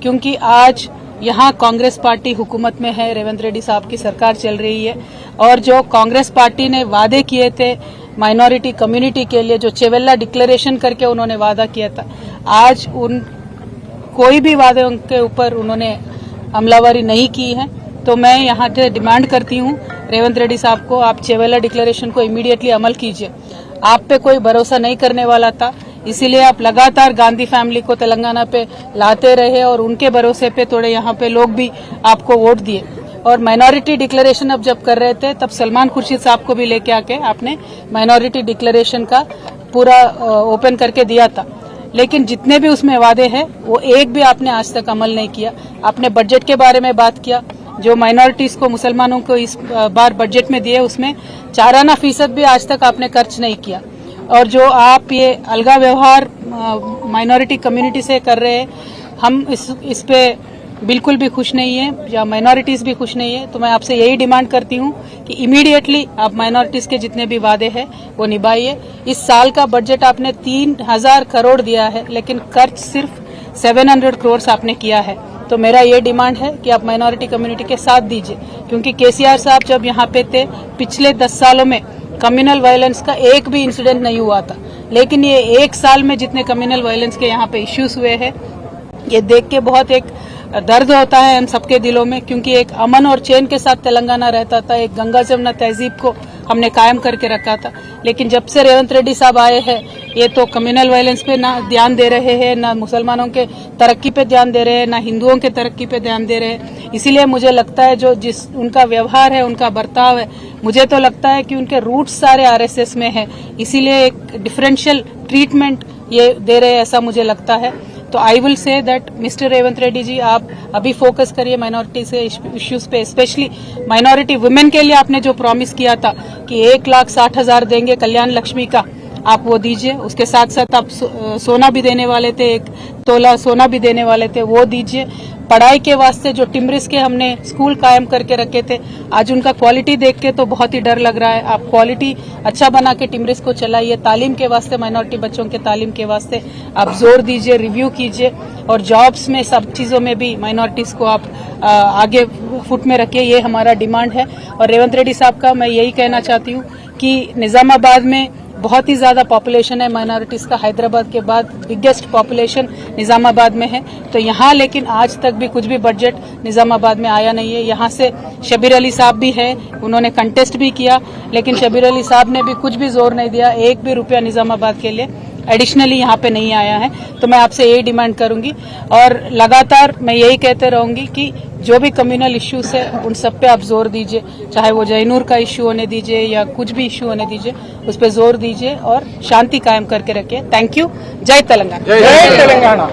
क्योंकि आज यहाँ कांग्रेस पार्टी हुकूमत में है, रेवंत रेड्डी साहब की सरकार चल रही है और जो कांग्रेस पार्टी ने वादे किए थे माइनॉरिटी कम्युनिटी के लिए, जो चेवेल्ला डिक्लेरेशन करके उन्होंने वादा किया था, आज उन कोई भी वादे उनके ऊपर उन्होंने अमलावरी नहीं की है। तो मैं यहाँ से डिमांड करती हूँ रेवंत रेड्डी साहब को, आप चेवेल्ला डिक्लेरेशन को इमीडिएटली अमल कीजिए। आप पे कोई भरोसा नहीं करने वाला था, इसीलिए आप लगातार गांधी फैमिली को तेलंगाना पे लाते रहे और उनके भरोसे पे थोड़े यहाँ पे लोग भी आपको वोट दिए। और माइनॉरिटी डिक्लेरेशन अब जब कर रहे थे तब सलमान खुर्शीद साहब को भी लेके आके आपने माइनॉरिटी डिक्लेरेशन का पूरा ओपन करके दिया था, लेकिन जितने भी उसमें वादे हैं वो एक भी आपने आज तक अमल नहीं किया। आपने बजट के बारे में बात किया, जो माइनॉरिटीज को, मुसलमानों को इस बार बजट में दिए उसमें 4% भी आज तक आपने खर्च नहीं किया। और जो आप ये अलगा व्यवहार माइनॉरिटी कम्युनिटी से कर रहे हैं, हम इस पे बिल्कुल भी खुश नहीं है, या माइनॉरिटीज भी खुश नहीं है। तो मैं आपसे यही डिमांड करती हूँ कि इमीडिएटली आप माइनॉरिटीज के जितने भी वादे हैं वो निभाइए। इस साल का बजट आपने 3000 करोड़ दिया है, लेकिन खर्च सिर्फ 700 करोड़ आपने किया है। तो मेरा ये डिमांड है कि आप माइनॉरिटी कम्युनिटी के साथ दीजिए, क्योंकि केसीआर साहब जब यहाँ पे थे पिछले 10 सालों में कम्युनल वायलेंस का एक भी इंसिडेंट नहीं हुआ था, लेकिन ये एक साल में जितने कम्युनल वायलेंस के यहाँ पे इश्यूज हुए हैं, ये देख के बहुत एक दर्द होता है हम सबके दिलों में, क्योंकि एक अमन और चैन के साथ तेलंगाना रहता था, एक गंगा जमुना तहजीब को हमने कायम करके रखा था। लेकिन जब से रेवंत रेड्डी साहब आए हैं, ये तो कम्युनल वायलेंस पे ना ध्यान दे रहे हैं, ना मुसलमानों के तरक्की पे ध्यान दे रहे हैं, ना हिंदुओं के तरक्की पे ध्यान दे रहे हैं। इसीलिए मुझे लगता है जो जिस उनका व्यवहार है, उनका बर्ताव है, मुझे तो लगता है कि उनके रूट्स सारे आरएसएस में है, इसीलिए एक डिफरेंशियल ट्रीटमेंट ये दे रहे हैं, ऐसा मुझे लगता है। तो I will say that mister Revanth Reddy ji, आप अभी फोकस करिए माइनॉरिटी से इश्यूज पे, स्पेशली माइनॉरिटी वुमेन के लिए आपने जो प्रॉमिस किया था कि 1,60,000 देंगे कल्याण लक्ष्मी का, आप वो दीजिए। उसके साथ साथ आप सोना भी देने वाले थे, 1 तोला सोना भी देने वाले थे, वो दीजिए। पढ़ाई के वास्ते जो टिम्रिस के हमने स्कूल कायम करके रखे थे, आज उनका क्वालिटी देख के तो बहुत ही डर लग रहा है। आप क्वालिटी अच्छा बना के टिम्रिस को चलाइए। तालीम के वास्ते, माइनॉरिटी बच्चों के तालीम के वास्ते आप जोर दीजिए, रिव्यू कीजिए, और जॉब्स में सब चीजों में भी माइनॉरिटीज को आप आगे फुट में रखिए। ये हमारा डिमांड है। और रेवंत रेड्डी साहब का मैं यही कहना चाहती हूँ कि निजामाबाद में बहुत ही ज्यादा पॉपुलेशन है माइनॉरिटीज का, हैदराबाद के बाद बिगेस्ट पॉपुलेशन निजामाबाद में है। तो यहाँ लेकिन आज तक भी कुछ भी बजट निजामाबाद में आया नहीं है। यहाँ से शबीर अली साहब भी है, उन्होंने कंटेस्ट भी किया, लेकिन शबीर अली साहब ने भी कुछ भी जोर नहीं दिया, 1 भी रुपया निजामाबाद के लिए एडिशनली यहाँ पे नहीं आया है। तो मैं आपसे यही डिमांड करूंगी और लगातार मैं यही कहते रहूंगी कि जो भी कम्युनल इश्यूज है उन सब पे आप जोर दीजिए, चाहे वो जयनूर का इश्यू होने दीजिए या कुछ भी इश्यू होने दीजिए, उस पर जोर दीजिए और शांति कायम करके रखिए। Thank you. जय तेलंगाना। जय तेलंगाना।